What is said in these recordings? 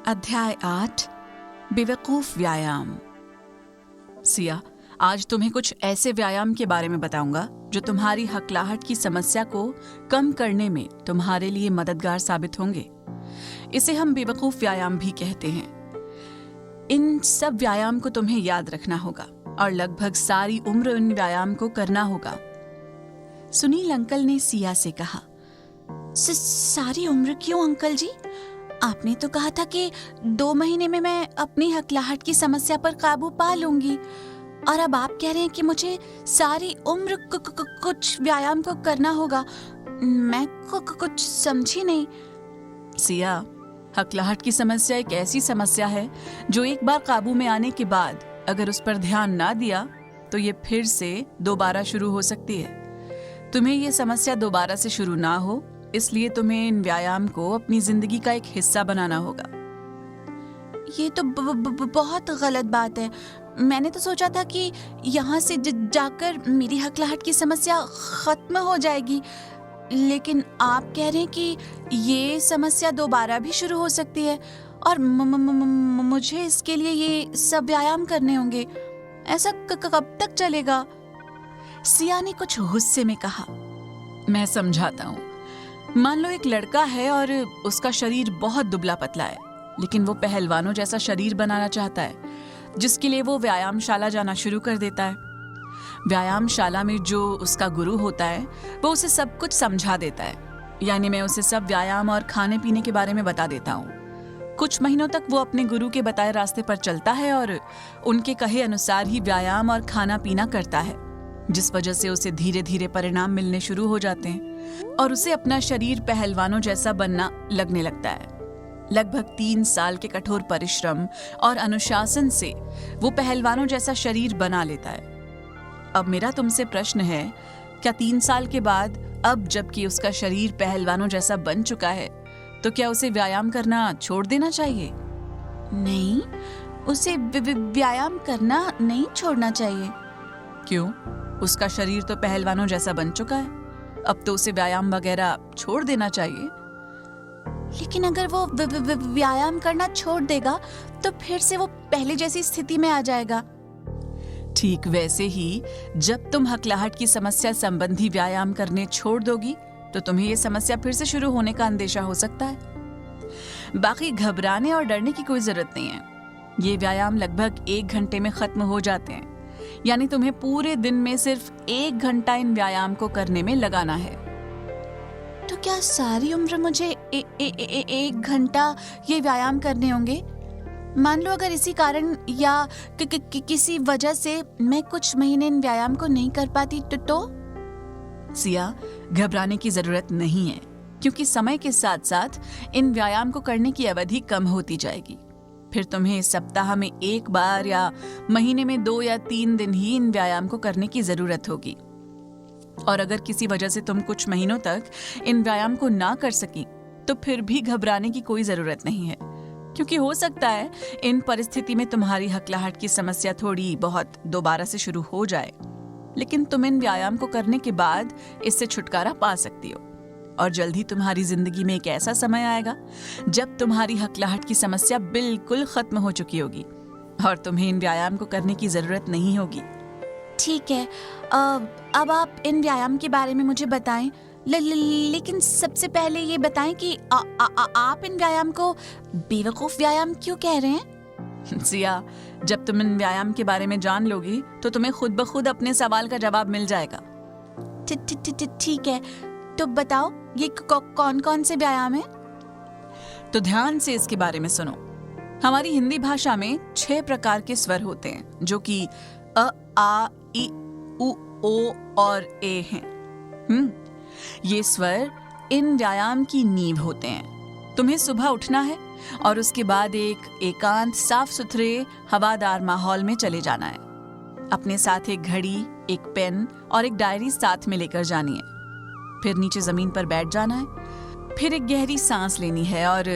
अध्याय 8 बेवकूफ व्यायाम। सिया, आज तुम्हें कुछ ऐसे व्यायाम के बारे में बताऊंगा जो तुम्हारी हकलाहट की समस्या को कम करने में तुम्हारे लिए मददगार साबित होंगे। इसे हम बेवकूफ व्यायाम भी कहते हैं। इन सब व्यायाम को तुम्हें याद रखना होगा और लगभग सारी उम्र इन व्यायाम को करना होगा। सुनील अंकल ने सिया से कहा, सारी उम्र क्यों अंकल जी? आपने तो कहा था कि 2 महीने में मैं अपनी हकलाहट की समस्या पर काबू पा लूंगी, और अब आप कह रहे हैं कि मुझे सारी उम्र कुछ व्यायाम को करना होगा। मैं कुछ समझी नहीं। सिया, हकलाहट की समस्या एक ऐसी समस्या है जो एक बार काबू में आने के बाद अगर उस पर ध्यान ना दिया तो ये फिर से दोबारा शुरू हो सकती है। तुम्हें ये समस्या दोबारा से शुरू ना हो, इसलिए तुम्हें इन व्यायाम को अपनी जिंदगी का एक हिस्सा बनाना होगा। ये तो बहुत गलत बात है। मैंने तो सोचा था कि यहाँ से जाकर मेरी हकलाहट की समस्या खत्म हो जाएगी, लेकिन आप कह रहे हैं कि ये समस्या दोबारा भी शुरू हो सकती है और मुझे इसके लिए ये सब व्यायाम करने होंगे। ऐसा कब तक चलेगा? सिया ने कुछ गुस्से में कहा। मैं समझाता हूँ। मान लो एक लड़का है और उसका शरीर बहुत दुबला पतला है, लेकिन वो पहलवानों जैसा शरीर बनाना चाहता है, जिसके लिए वो व्यायामशाला जाना शुरू कर देता है। व्यायामशाला में जो उसका गुरु होता है वो उसे सब कुछ समझा देता है, यानी मैं उसे सब व्यायाम और खाने पीने के बारे में बता देता हूँ। कुछ महीनों तक वो अपने गुरु के बताए रास्ते पर चलता है और उनके कहे अनुसार ही व्यायाम और खाना पीना करता है, जिस वजह से उसे धीरे धीरे परिणाम मिलने शुरू हो जाते हैं और उसे अपना शरीर पहलवानों जैसा बनना लगने लगता है। लगभग 3 साल के कठोर परिश्रम और अनुशासन से वो पहलवानों जैसा शरीर बना लेता है। अब मेरा तुमसे प्रश्न है, क्या 3 साल के बाद, अब जबकि उसका शरीर पहलवानों जैसा बन चुका है, तो क्या उसे व्यायाम करना छोड़ देना चाहिए? नहीं, उसे व्यायाम करना नहीं छोड़ना चाहिए। क्यों? उसका शरीर तो पहलवानों जैसा बन चुका है, अब तो उसे व्यायाम वगैरह छोड़ देना चाहिए। लेकिन अगर वो व्यायाम करना छोड़ देगा तो फिर से वो पहले जैसी स्थिति में आ जाएगा। ठीक वैसे ही जब तुम हकलाहट की समस्या संबंधी व्यायाम करने छोड़ दोगी तो तुम्हें ये समस्या फिर से शुरू होने का अंदेशा हो सकता है। बाकी घबराने और डरने की कोई जरूरत नहीं है। ये व्यायाम लगभग 1 घंटे में खत्म हो जाते हैं, यानी तुम्हें पूरे दिन में सिर्फ 1 घंटा इन व्यायाम को करने में लगाना है। तो क्या सारी उम्र मुझे 1 घंटा ये व्यायाम करने होंगे? मान लो अगर इसी कारण या किसी वजह से मैं कुछ महीने इन व्यायाम को नहीं कर पाती तो? सिया, घबराने की जरूरत नहीं है, क्योंकि समय के साथ साथ इन व्यायाम को करने की अवधि कम होती जाएगी। फिर तुम्हें सप्ताह में 1 बार या महीने में 2 या 3 दिन ही इन व्यायाम को करने की जरूरत होगी। और अगर किसी वजह से तुम कुछ महीनों तक इन व्यायाम को ना कर सकी तो फिर भी घबराने की कोई जरूरत नहीं है, क्योंकि हो सकता है इन परिस्थिति में तुम्हारी हकलाहट की समस्या थोड़ी बहुत दोबारा से शुरू हो जाए, लेकिन तुम इन व्यायाम को करने के बाद इससे छुटकारा पा सकती हो। और जल्द ही तुम्हारी जिंदगी में एक ऐसा समय आएगा जब तुम्हारी हकलाहट की समस्या बिल्कुल खत्म हो चुकी होगी और तुम्हें इन व्यायाम को करने की जरूरत नहीं होगी। ठीक है, अब आप इन व्यायाम के बारे में मुझे बताएं, लेकिन सबसे पहले ये बताएं कि आप इन व्यायाम को बेवकूफ व्यायाम क्यों कह रहे हैं? सिया, जब तुम इन व्यायाम के बारे में जान लोगी तो तुम्हें खुद ब खुद अपने सवाल का जवाब मिल जाएगा। ठीक है, तो बताओ ये कौन कौन से व्यायाम है? तो ध्यान से इसके बारे में सुनो। हमारी हिंदी भाषा में 6 प्रकार के स्वर होते हैं, जो कि अ, आ, इ, उ, ओ और ए हैं। ये स्वर इन व्यायाम की नींव होते हैं। तुम्हें सुबह उठना है और उसके बाद एक एकांत साफ सुथरे हवादार माहौल में चले जाना है। अपने साथ एक घड़ी, एक पेन और एक डायरी साथ में लेकर जानी है। फिर नीचे जमीन पर बैठ जाना है। फिर एक गहरी सांस लेनी है और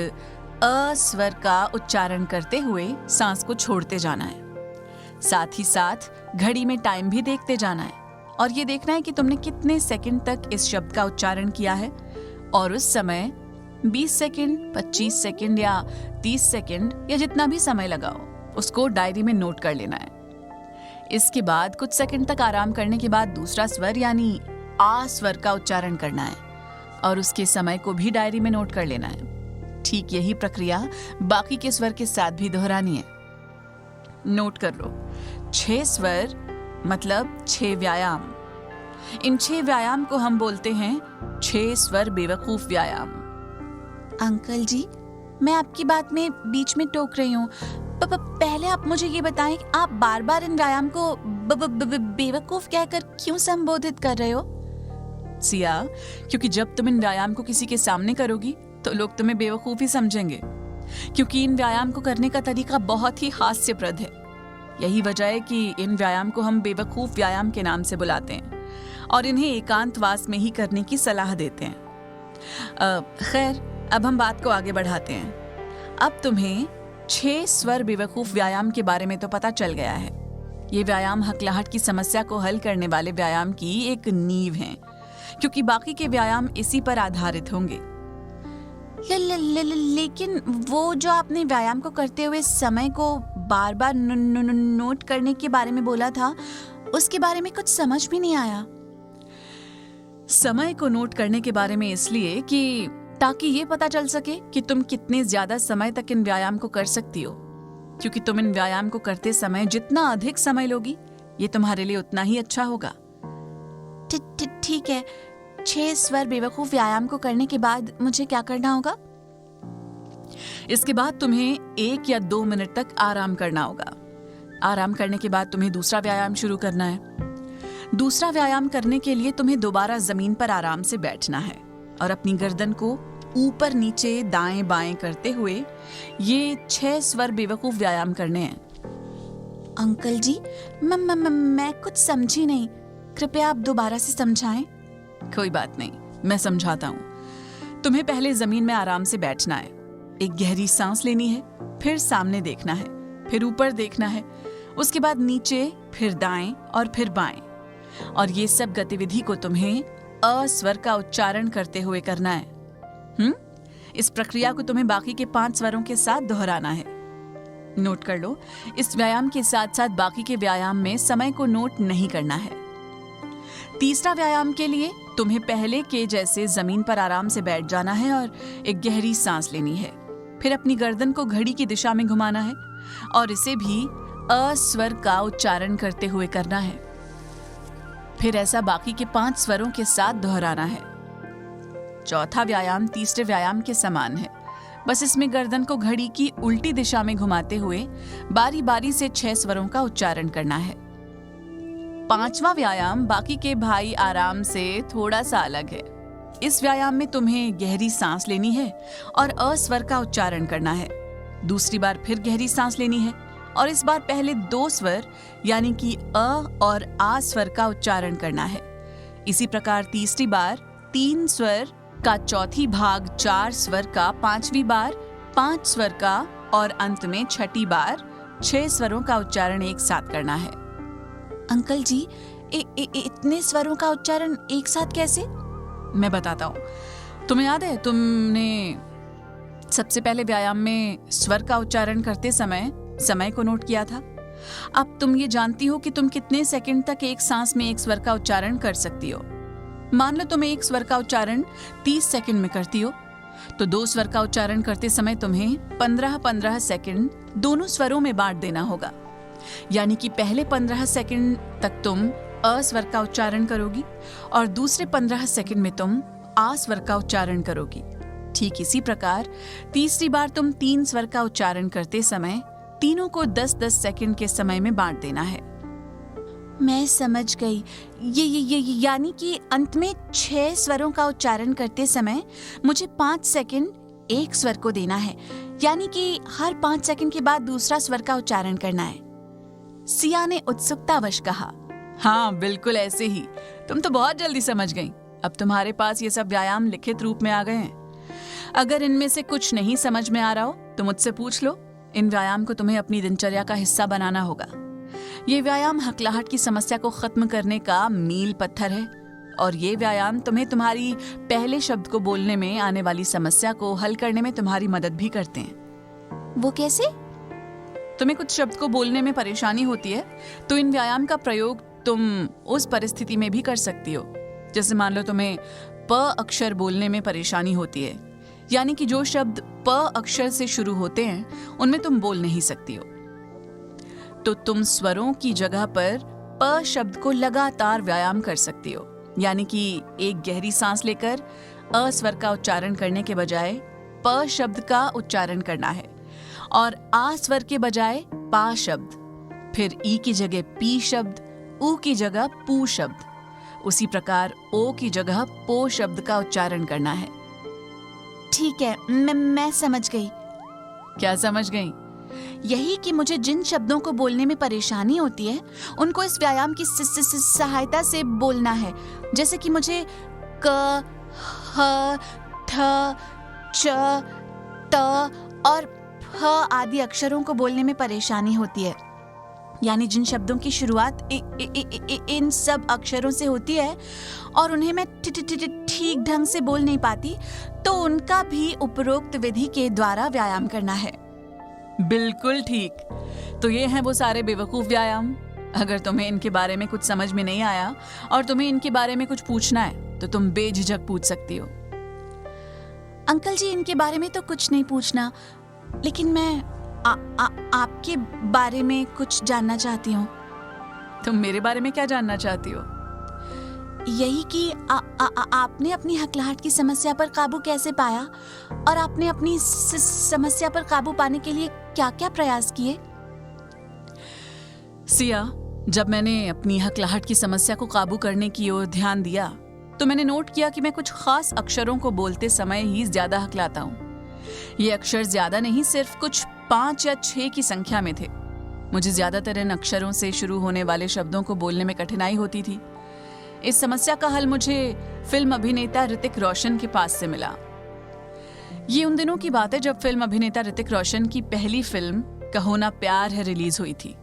अ स्वर का उच्चारण करते हुए सांस को छोड़ते जाना है। साथ ही साथ घड़ी में टाइम भी देखते जाना है और ये देखना है कि तुमने कितने सेकंड तक इस शब्द का उच्चारण किया है और उस समय 20 सेकंड, 25 सेकंड या 30 सेकंड या जितना भी समय लगाओ, उसको डायरी में नोट कर लेना है। इसके बाद कुछ सेकंड तक आराम करने के बाद दूसरा स्वर यानी आ स्वर का उच्चारण करना है और उसके समय को भी डायरी में नोट कर लेना है। ठीक यही प्रक्रिया बाकी के स्वर के साथ भी दोहरानी है। नोट कर लो, 6 स्वर मतलब 6 व्यायाम। इन 6 व्यायाम को हम बोलते हैं 6 स्वर बेवकूफ व्यायाम। अंकल जी, मैं आपकी बात में बीच में टोक रही हूँ। पहले आप मुझे ये बताएं, आप बार बार इन व्यायाम को बेवकूफ कहकर क्यों संबोधित कर रहे हो? सिया, क्योंकि जब तुम इन व्यायाम को किसी के सामने करोगी तो लोग तुम्हें बेवकूफ ही समझेंगे, क्योंकि इन व्यायाम को करने का तरीका बहुत ही हास्यप्रद है। यही वजह है कि इन व्यायाम को हम बेवकूफ व्यायाम के नाम से बुलाते हैं और इन्हें एकांतवास में ही करने की सलाह देते हैं। खैर, अब हम बात को आगे बढ़ाते हैं। अब तुम्हें 6 स्वर बेवकूफ व्यायाम के बारे में तो पता चल गया है। ये व्यायाम हकलाहट की समस्या को हल करने वाले व्यायाम की एक नींव हैं, क्योंकि बाकी के व्यायाम इसी पर आधारित होंगे। लेकिन वो जो आपने व्यायाम को करते हुए समय को बार बार नोट करने के बारे में बोला था, उसके बारे में कुछ समझ भी नहीं आया। समय को नोट करने के बारे में इसलिए कि ताकि ये पता चल सके कि तुम कितने ज्यादा समय तक इन व्यायाम को कर सकती हो, क्योंकि तुम इन व्यायाम को करते समय जितना अधिक समय लोगी, ये तुम्हारे लिए उतना ही अच्छा होगा। ठीक है, 6 स्वर बेवकूफ व्यायाम को करने के बाद मुझे क्या करना होगा? इसके बाद तुम्हें 1 या 2 मिनट तक आराम करना होगा। आराम करने के बाद तुम्हें दूसरा व्यायाम शुरू करना है। दूसरा व्यायाम करने के लिए तुम्हें दोबारा जमीन पर आराम से बैठना है और अपनी गर्दन को ऊपर नीचे दाएं बाएं करते हुए ये 6 स्वर बेवकूफ व्यायाम करने हैं। अंकल जी, मैं कुछ समझी नहीं, कृपया आप दोबारा से समझाएं। कोई बात नहीं, मैं समझाता हूँ। तुम्हें पहले जमीन में आराम से बैठना है, एक गहरी सांस लेनी है, फिर सामने देखना है, फिर ऊपर देखना है, उसके बाद नीचे, फिर दाएं और फिर बाएं। और ये सब गतिविधि को तुम्हें अ स्वर का उच्चारण करते हुए करना है। इस प्रक्रिया को तुम्हें बाकी के 5 स्वरों के साथ दोहराना है। नोट कर लो, इस व्यायाम के साथ साथ बाकी के व्यायाम में समय को नोट नहीं करना है। तीसरा व्यायाम के लिए तुम्हें पहले के जैसे जमीन पर आराम से बैठ जाना है और एक गहरी सांस लेनी है, फिर अपनी गर्दन को घड़ी की दिशा में घुमाना है और इसे भी अ स्वर का उच्चारण करते हुए करना है। फिर ऐसा बाकी के 5 स्वरों के साथ दोहराना है। चौथा व्यायाम तीसरे व्यायाम के समान है, बस इसमें गर्दन को घड़ी की उल्टी दिशा में घुमाते हुए बारी बारी से 6 स्वरों का उच्चारण करना है। 5वां व्यायाम बाकी के भाई आराम से थोड़ा सा अलग है। इस व्यायाम में तुम्हें गहरी सांस लेनी है और अ स्वर का उच्चारण करना है। दूसरी बार फिर गहरी सांस लेनी है और इस बार पहले 2 स्वर यानी कि अ और आ स्वर का उच्चारण करना है। इसी प्रकार तीसरी बार 3 स्वर का, चौथी भाग 4 स्वर का, 5वीं बार 5 स्वर का और अंत में 6ठी बार 6 स्वरों का उच्चारण एक साथ करना है। अंकल जी, इतने स्वरों का उच्चारण एक साथ कैसे? मैं बताता हूँ। तुम्हें याद है, तुमने सबसे पहले व्यायाम में स्वर का उच्चारण करते समय को नोट किया था। अब तुम ये जानती हो कि तुम कितने सेकंड तक एक सांस में एक स्वर का उच्चारण कर सकती हो। मान लो तुम एक स्वर का उच्चारण 30 सेकंड में करती हो, तो 2 स्वर का उच्चारण करते समय तुम्हें 15-15 सेकंड दोनों स्वरों में बांट देना होगा। यानी कि पहले 15 सेकंड तक तुम अ स्वर का उच्चारण करोगी और दूसरे 15 सेकंड में तुम आ स्वर का उच्चारण करोगी। ठीक इसी प्रकार तीसरी बार तुम 3 स्वर का उच्चारण करते समय तीनों को 10-10 सेकंड के समय में बांट देना है। मैं समझ गई। ये यानी कि अंत में 6 स्वरों का उच्चारण करते समय मुझे 5 सेकंड एक स्वर को देना है, यानी कि हर 5 सेकंड के बाद दूसरा स्वर का उच्चारण करना है। सिया ने उत्सुकतावश कहा। हाँ, बिल्कुल ऐसे ही। तुम तो बहुत जल्दी समझ गई। अब तुम्हारे पास ये सब व्यायाम लिखित रूप में आ गए हैं। अगर इनमें से कुछ नहीं समझ में आ रहा हो तो मुझसे पूछ लो। इन व्यायाम को तुम्हें अपनी दिनचर्या का हिस्सा बनाना होगा। ये व्यायाम हकलाहट की समस्या को खत्म करने का मील पत्थर है और ये व्यायाम तुम्हें तुम्हारी पहले शब्द को बोलने में आने वाली समस्या को हल करने में तुम्हारी मदद भी करते हैं। वो कैसे? तुम्हें कुछ शब्द को बोलने में परेशानी होती है तो इन व्यायाम का प्रयोग तुम उस परिस्थिति में भी कर सकती हो। जैसे मान लो तुम्हें प अक्षर बोलने में परेशानी होती है, यानी कि जो शब्द प अक्षर से शुरू होते हैं उनमें तुम बोल नहीं सकती हो, तो तुम स्वरों की जगह पर प शब्द को लगातार व्यायाम कर सकती हो। यानी कि एक गहरी सांस लेकर अ स्वर का उच्चारण करने के बजाय प शब्द का उच्चारण करना है, और आ स्वर के बजाय पा शब्द, फिर ई की जगह पी शब्द, ऊ की जगह पू शब्द, उसी प्रकार ओ की जगह पो शब्द का उच्चारण करना है। ठीक है, मैं समझ गई। क्या समझ गई? यही कि मुझे जिन शब्दों को बोलने में परेशानी होती है उनको इस व्यायाम की सहायता से बोलना है। जैसे कि मुझे क, ह, ठ, च, त और फ आदि अक्षरों को बोलने में परेशानी होती है। यानी जिन शब्दों की शुरुआत इन सब अक्षरों से होती है और उन्हें मैं ठीक ढंग से बोल नहीं पाती, तो उनका भी उपरोक्त विधि के द्वारा व्यायाम करना है। बिल्कुल ठीक। तो ये हैं वो सारे बेवकूफ व्यायाम। अगर तुम्हें इनके बारे में कुछ समझ में नहीं आया और तुम्हें इनके बारे में कुछ पूछना है तो तुम बेझिझक पूछ सकती हो। अंकल जी, इनके बारे में तो कुछ नहीं पूछना, लेकिन मैं आपके बारे में कुछ जानना चाहती हूँ। तुम मेरे बारे में क्या जानना चाहती हो? यही कि आपने अपनी हकलाहट की समस्या पर काबू कैसे पाया और आपने अपनी समस्या पर काबू पाने के लिए क्या-क्या प्रयास किए? सिया, जब मैंने अपनी हकलाहट की समस्या को काबू करने की ओर ध्यान दिया तो मैंने नोट किया कि मैं कुछ खास अक्षरों को बोलते समय ही ज्यादा हकलाता हूँ। ये अक्षर ज्यादा नहीं, सिर्फ कुछ 5 या 6 की संख्या में थे। मुझे ज्यादातर इन अक्षरों से शुरू होने वाले शब्दों को बोलने में कठिनाई होती थी। इस समस्या का हल मुझे फिल्म अभिनेता ऋतिक रोशन के पास से मिला। ये उन दिनों की बात है जब फिल्म अभिनेता ऋतिक रोशन की पहली फिल्म कहो ना प्यार है रिलीज हुई थी।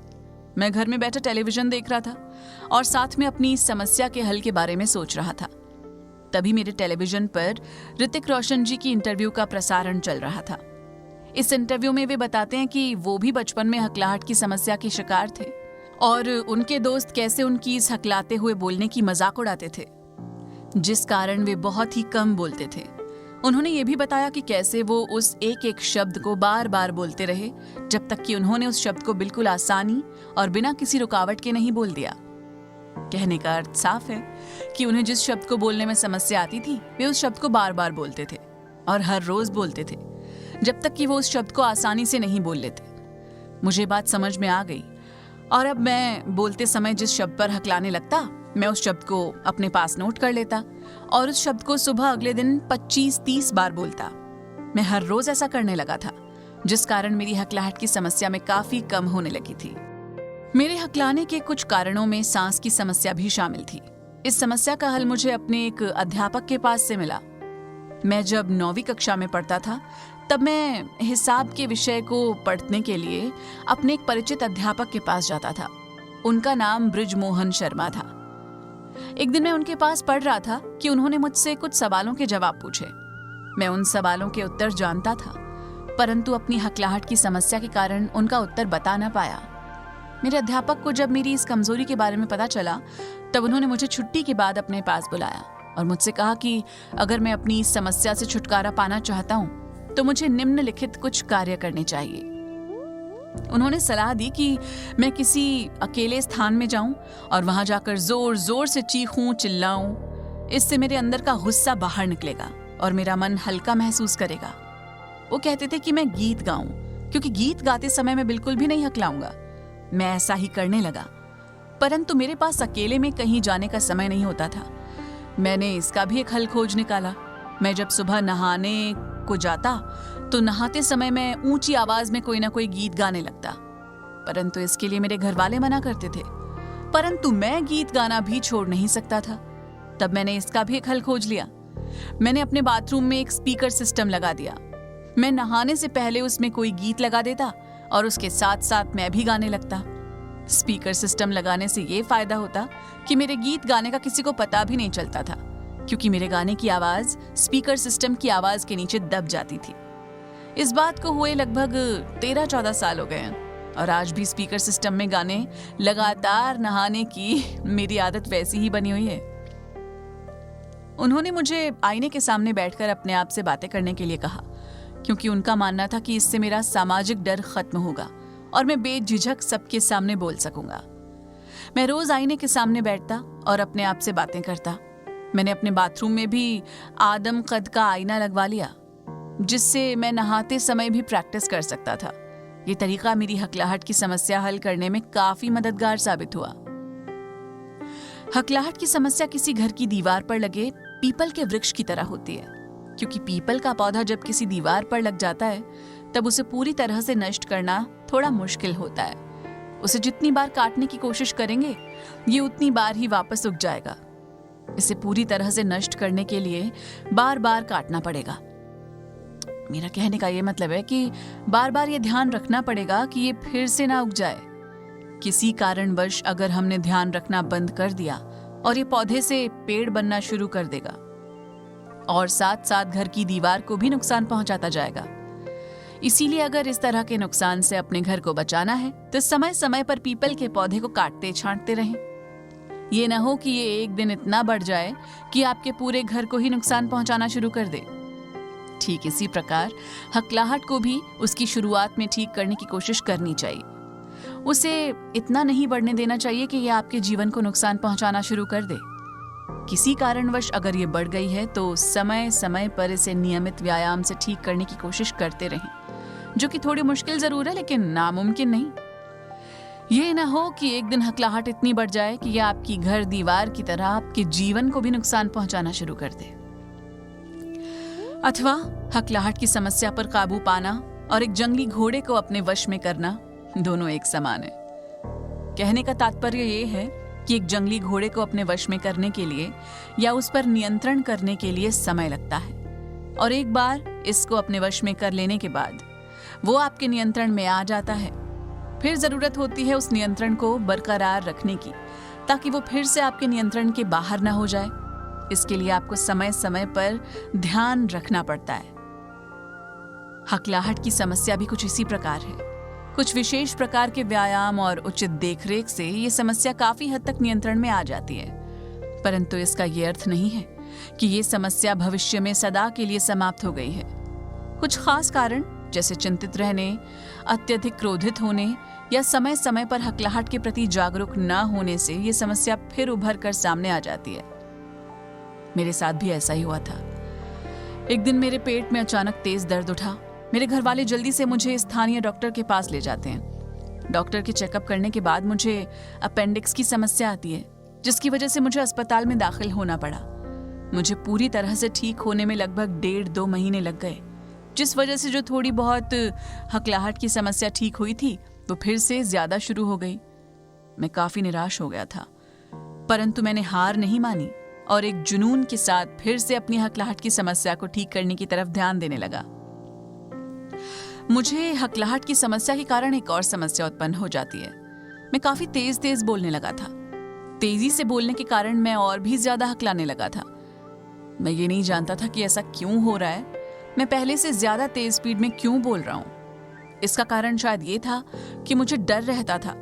मैं घर में बैठा टेलीविजन देख रहा था और साथ में अपनी इस समस्या के हल के बारे में सोच रहा था। तभी मेरे टेलीविजन पर ऋतिक रोशन जी की इंटरव्यू का प्रसारण चल रहा था। इस इंटरव्यू में वे बताते हैं कि वो भी बचपन में हकलाहट की समस्या के शिकार थे और उनके दोस्त कैसे उनकी इस हकलाते हुए बोलने की मजाक उड़ाते थे, जिस कारण वे बहुत ही कम बोलते थे। उन्होंने ये भी बताया कि कैसे वो उस एक एक शब्द को बार बार बोलते रहे जब तक कि उन्होंने उस शब्द को बिल्कुल आसानी और बिना किसी रुकावट के नहीं बोल दिया। कहने का अर्थ साफ है कि उन्हें जिस शब्द को बोलने में समस्या आती थी वे उस शब्द को बार बार बोलते थे और हर रोज बोलते थे जब तक कि वो उस शब्द को आसानी से नहीं बोल लेते। मुझे बात समझ में आ गई और अब मैं बोलते समय जिस शब्द पर हकलाने लगता मैं उस शब्द को अपने पास नोट कर लेता और उस शब्द को सुबह अगले दिन 25-30 बार बोलता। मैं हर रोज ऐसा करने लगा था, जिस कारण मेरी हकलाहट की समस्या में काफी कम होने लगी थी। मेरे हकलाने के कुछ कारणों में सांस की समस्या भी शामिल थी। इस समस्या का हल मुझे अपने एक अध्यापक के पास से मिला। मैं जब 9वीं कक्षा में पढ़ता था तब मैं हिसाब के विषय को पढ़ने के लिए अपने एक परिचित अध्यापक के पास जाता था। उनका नाम बृजमोहन शर्मा था। एक दिन मैं उनके पास पढ़ रहा था कि उन्होंने मुझसे कुछ सवालों के जवाब पूछे। मैं उन सवालों के उत्तर जानता था, परंतु अपनी हकलाहट की समस्या के कारण उनका उत्तर बता ना पाया। मेरे अध्यापक को जब मेरी इस कमजोरी के बारे में पता चला तब उन्होंने मुझे छुट्टी के बाद अपने पास बुलाया और मुझसे कहा कि अगर मैं अपनी इस समस्या से छुटकारा पाना चाहता हूँ तो मुझे निम्नलिखित कुछ कार्य करने चाहिए। उन्होंने सलाह दी कि मैं किसी अकेले स्थान में जाऊं और वहां जाकर जोर जोर से चीखूं, चिल्लाऊं। इससे मेरे अंदर का गुस्सा बाहर निकलेगा और मेरा मन हल्का महसूस करेगा। वो कहते थे कि मैं गीत गाऊं, क्योंकि गीत गाते समय मैं बिल्कुल भी नहीं हकलाऊंगा। मैं ऐसा ही करने लगा, परंतु मेरे पास अकेले में कहीं जाने का समय नहीं होता था। मैंने इसका भी एक हल खोज निकाला। मैं जब सुबह नहाने को जाता तो नहाते समय मैं ऊंची आवाज में कोई ना कोई गीत गाने लगता, परंतु इसके लिए मेरे घर वाले मना करते थे। परंतु मैं गीत गाना भी छोड़ नहीं सकता था। तब मैंने इसका भी एक हल खोज लिया। मैंने अपने बाथरूम में एक स्पीकर सिस्टम लगा दिया। मैं नहाने से पहले उसमें कोई गीत लगा देता और उसके साथ साथ मैं भी गाने लगता। स्पीकर सिस्टम लगाने से ये फायदा होता कि मेरे गीत गाने का किसी को पता भी नहीं चलता था, क्योंकि मेरे गाने की आवाज स्पीकर सिस्टम की आवाज के नीचे दब जाती थी। इस बात को हुए लगभग 13-14 साल हो गए हैं और आज भी स्पीकर सिस्टम में गाने लगातार नहाने की मेरी आदत वैसी ही बनी हुई है। उन्होंने मुझे आईने के सामने बैठकर अपने आप से बातें करने के लिए कहा, क्योंकि उनका मानना था कि इससे मेरा सामाजिक डर खत्म होगा और मैं बेझिझक सबके सामने बोल सकूंगा। मैं रोज आईने के सामने बैठता और अपने आप से बातें करता। मैंने अपने बाथरूम में भी आदम कद का आईना लगवा लिया, जिससे मैं नहाते समय भी प्रैक्टिस कर सकता था। ये तरीका मेरी हकलाहट की समस्या हल करने में काफी मददगार साबित हुआ। हकलाहट की समस्या किसी घर की दीवार पर लगे पीपल के वृक्ष की तरह होती है, क्योंकि पीपल का पौधा जब किसी दीवार पर लग जाता है तब उसे पूरी तरह से नष्ट करना थोड़ा मुश्किल होता है। उसे जितनी बार काटने की कोशिश करेंगे ये उतनी बार ही वापस उग जाएगा। इसे पूरी तरह से नष्ट करने के लिए बार बार काटना पड़ेगा। मेरा कहने का ये मतलब है कि बार बार ये ध्यान रखना पड़ेगा कि ये फिर से ना उग जाए। किसी कारणवश अगर हमने ध्यान रखना बंद कर दिया और ये पौधे से पेड़ बनना शुरू कर देगा और साथ साथ घर की दीवार को भी नुकसान पहुंचाता जाएगा। इसीलिए अगर इस तरह के नुकसान से अपने घर को बचाना है तो समय समय पर पीपल के पौधे को काटते छांटते रहें। ये न हो कि ये एक दिन इतना बढ़ जाए कि आपके पूरे घर को ही नुकसान पहुंचाना शुरू कर दे। ठीक इसी प्रकार हकलाहट को भी उसकी शुरुआत में ठीक करने की कोशिश करनी चाहिए। उसे इतना नहीं बढ़ने देना चाहिए कि यह आपके जीवन को नुकसान पहुंचाना शुरू कर दे। किसी कारणवश अगर ये बढ़ गई है तो समय समय पर इसे नियमित व्यायाम से ठीक करने की कोशिश करते रहें, जो कि थोड़ी मुश्किल जरूर है लेकिन नामुमकिन नहीं। ये ना हो कि एक दिन हकलाहट इतनी बढ़ जाए कि यह आपकी घर दीवार की तरह आपके जीवन को भी नुकसान पहुंचाना शुरू कर दे। अथवा हकलाहट की समस्या पर काबू पाना और एक जंगली घोड़े को अपने वश में करना दोनों एक समान है। कहने का तात्पर्य ये है कि एक जंगली घोड़े को अपने वश में करने के लिए या उस पर नियंत्रण करने के लिए समय लगता है, और एक बार इसको अपने वश में कर लेने के बाद वो आपके नियंत्रण में आ जाता है। फिर जरूरत होती है उस नियंत्रण को बरकरार रखने की, ताकि वो फिर से आपके नियंत्रण के बाहर ना हो जाए। इसके लिए आपको समय समय पर ध्यान रखना पड़ता है। हकलाहट की समस्या भी कुछ इसी प्रकार है। कुछ विशेष प्रकार के व्यायाम और उचित देखरेख से ये समस्या काफी हद तक नियंत्रण में आ जाती है, परंतु इसका ये अर्थ नहीं है कि ये समस्या भविष्य में सदा के लिए समाप्त हो गई है। कुछ खास कारण जैसे चिंतित रहने, अत्यधिक क्रोधित होने या समय समय पर हकलाहट के प्रति जागरूक न होने से ये समस्या फिर उभर कर सामने आ जाती है। मेरे साथ भी ऐसा ही हुआ था। एक दिन मेरे पेट में अचानक तेज दर्द उठा। मेरे घर वाले जल्दी से मुझे स्थानीय डॉक्टर के पास ले जाते हैं। डॉक्टर के चेकअप करने के बाद मुझे अपेंडिक्स की समस्या आती है, जिसकी वजह से मुझे अस्पताल में दाखिल होना पड़ा। मुझे पूरी तरह से ठीक होने में लगभग 1.5-2 महीने लग गए, जिस वजह से जो थोड़ी बहुत हकलाहट की समस्या ठीक हुई थी वो फिर से ज्यादा शुरू हो गई। मैं काफी निराश हो गया था, परंतु मैंने हार नहीं मानी और एक जुनून के साथ फिर से अपनी हकलाहट की समस्या को ठीक करने की तरफ ध्यान देने लगा। मुझे हकलाहट की समस्या के कारण एक और समस्या उत्पन्न हो जाती है। मैं काफी तेज तेज बोलने लगा था। तेजी से बोलने के कारण मैं और भी ज्यादा हकलाने लगा था। मैं ये नहीं जानता था कि ऐसा क्यों हो रहा है। मैं पहले से ज्यादा तेज स्पीड में क्यों बोल रहा हूँ। इसका कारण शायद ये था कि मुझे डर रहता था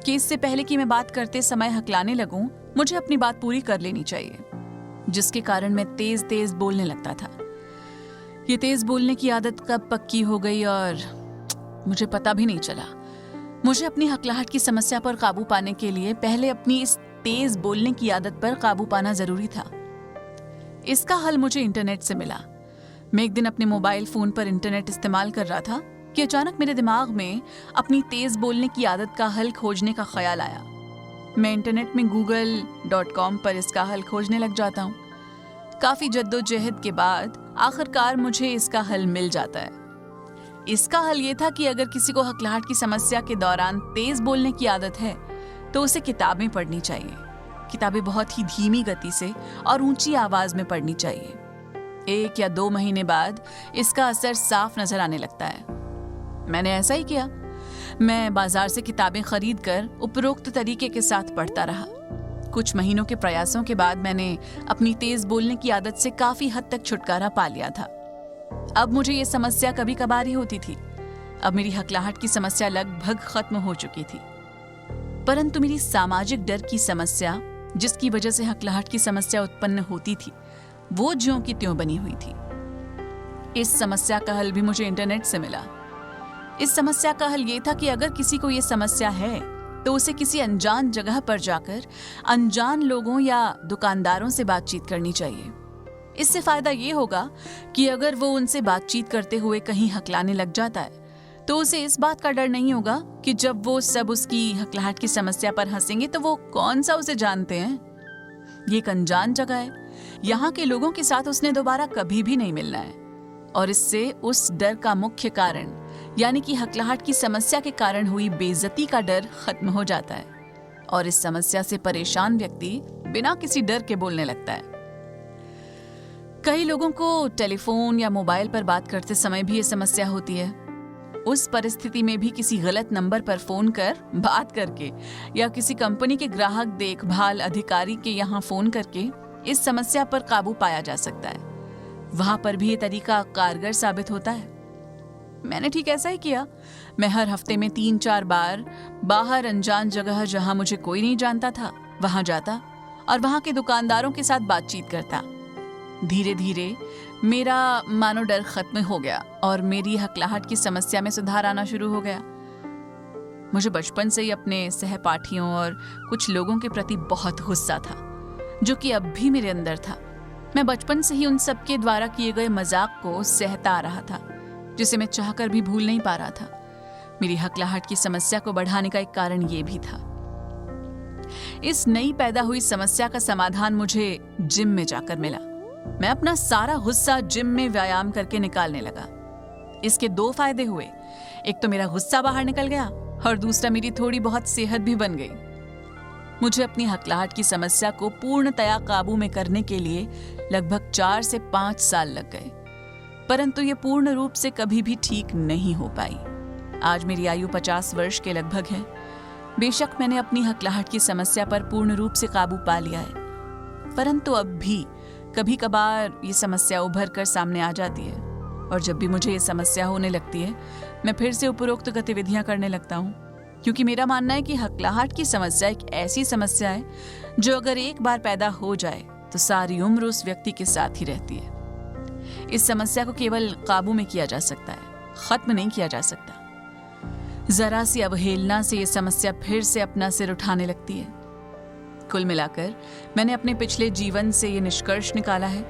कि इससे पहले कि मैं बात करते समय हकलाने लगूं, मुझे अपनी बात पूरी कर लेनी चाहिए, जिसके कारण मैं तेज तेज बोलने लगता था। ये तेज बोलने की आदत कब पक्की हो गई और मुझे पता भी नहीं चला। मुझे अपनी हकलाहट की समस्या पर काबू पाने के लिए पहले अपनी इस तेज बोलने की आदत पर काबू पाना जरूरी था। इसका हल मुझे इंटरनेट से मिला। मैं एक दिन अपने मोबाइल फोन पर इंटरनेट इस्तेमाल कर रहा था कि अचानक मेरे दिमाग में अपनी तेज बोलने की आदत का हल खोजने का ख्याल आया। मैं इंटरनेट में google.com पर इसका हल खोजने लग जाता हूँ। काफी जद्दोजहद के बाद आखिरकार मुझे इसका हल मिल जाता है। इसका हल ये था कि अगर किसी को हकलाहट की समस्या के दौरान तेज बोलने की आदत है तो उसे किताबें पढ़नी चाहिए। किताबें बहुत ही धीमी गति से और ऊंची आवाज में पढ़नी चाहिए। 1 या 2 महीने बाद इसका असर साफ नजर आने लगता है। मैंने ऐसा ही किया। मैं बाजार से किताबें खरीद कर उपरोक्त तरीके के साथ पढ़ता रहा। कुछ महीनों के प्रयासों के बाद मैंने अपनी तेज बोलने की आदत से काफी हद तक छुटकारा पा लिया था। अब मुझे ये समस्या कभी कभार ही होती थी। अब मेरी हकलाहट की समस्या लगभग खत्म हो चुकी थी, परंतु मेरी सामाजिक डर की समस्या, जिसकी वजह से हकलाहट की समस्या उत्पन्न होती थी, वो ज्यों की त्यों बनी हुई थी। इस समस्या का हल भी मुझे इंटरनेट से मिला। इस समस्या का हल ये था कि अगर किसी को ये समस्या है तो उसे किसी अनजान जगह पर जाकर अनजान लोगों या दुकानदारों से बातचीत करनी चाहिए। इससे फायदा ये होगा कि अगर वो उनसे बातचीत करते हुए कहीं हकलाने लग जाता है तो उसे इस बात का डर नहीं होगा कि जब वो सब उसकी हकलाहट की समस्या पर हंसेंगे तो वो कौन सा उसे जानते हैं। ये एक अनजान जगह है, यहाँ के लोगों के साथ उसने दोबारा कभी भी नहीं मिलना है, और इससे उस डर का मुख्य कारण, यानी कि हकलाहट की समस्या के कारण हुई बेइज्जती का डर खत्म हो जाता है, और इस समस्या से परेशान व्यक्ति बिना किसी डर के बोलने लगता है। कई लोगों को टेलीफोन या मोबाइल पर बात करते समय भी ये समस्या होती है। उस परिस्थिति में भी किसी गलत नंबर पर फोन कर बात करके या किसी कंपनी के ग्राहक देखभाल अधिकारी के यहाँ फोन करके इस समस्या पर काबू पाया जा सकता है। वहां पर भी ये तरीका कारगर साबित होता है। मैंने ठीक ऐसा ही किया। मैं हर हफ्ते में 3-4 बार बाहर अनजान जगह, जहां मुझे कोई नहीं जानता था, वहां जाता और वहां के दुकानदारों के साथ बातचीत करता। धीरे धीरे मेरा मानो डर खत्म हो गया और मेरी हकलाहट की समस्या में सुधार आना शुरू हो गया। मुझे बचपन से ही अपने सहपाठियों और कुछ लोगों के प्रति बहुत गुस्सा था, जो कि अब भी मेरे अंदर था। मैं बचपन से ही उन सबके द्वारा किए गए मजाक को सहता आ रहा था, जिसे मैं चाहकर भी भूल नहीं पा रहा था। मेरी हकलाहट की समस्या को बढ़ाने का एक कारण ये भी था। इस नई पैदा हुई समस्या का समाधान मुझे जिम में जाकर मिला। मैं अपना सारा गुस्सा जिम में व्यायाम करके निकालने लगा। इसके 2 फायदे हुए। एक तो मेरा गुस्सा बाहर निकल गया और दूसरा मेरी थोड़ी बहुत सेहत भी बन गई। मुझे अपनी हकलाहट की समस्या को पूर्णतया काबू में करने के लिए लगभग 4 से 5 साल लग गए, परंतु ये पूर्ण रूप से कभी भी ठीक नहीं हो पाई। आज मेरी आयु 50 वर्ष के लगभग है। बेशक मैंने अपनी हकलाहट की समस्या पर पूर्ण रूप से काबू पा लिया है, परंतु अब भी कभी कभार ये समस्या उभर कर सामने आ जाती है, और जब भी मुझे ये समस्या होने लगती है मैं फिर से उपरोक्त गतिविधियां करने लगता हूँ, क्योंकि मेरा मानना है कि हकलाहट की समस्या एक ऐसी समस्या है जो अगर एक बार पैदा हो जाए तो सारी उम्र उस व्यक्ति के साथ ही रहती है। इस समस्या को केवल काबू में किया जा सकता है, खत्म नहीं किया जा सकता। जरा सी अवहेलना से ये समस्या फिर से अपना सिर उठाने लगती है। कुल मिलाकर मैंने अपने पिछले जीवन से ये निष्कर्ष निकाला है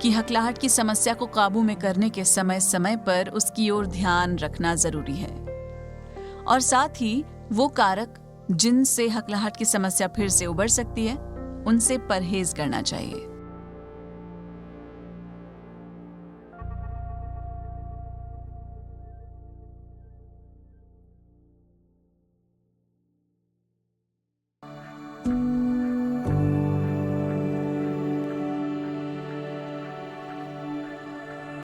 कि हकलाहट की समस्या को काबू में करने के समय समय पर उसकी ओर ध्यान रखना जरूरी है, और साथ ही वो कारक जिनसे हकलाहट की समस्या फिर से उभर सकती है, उनसे परहेज करना चाहिए।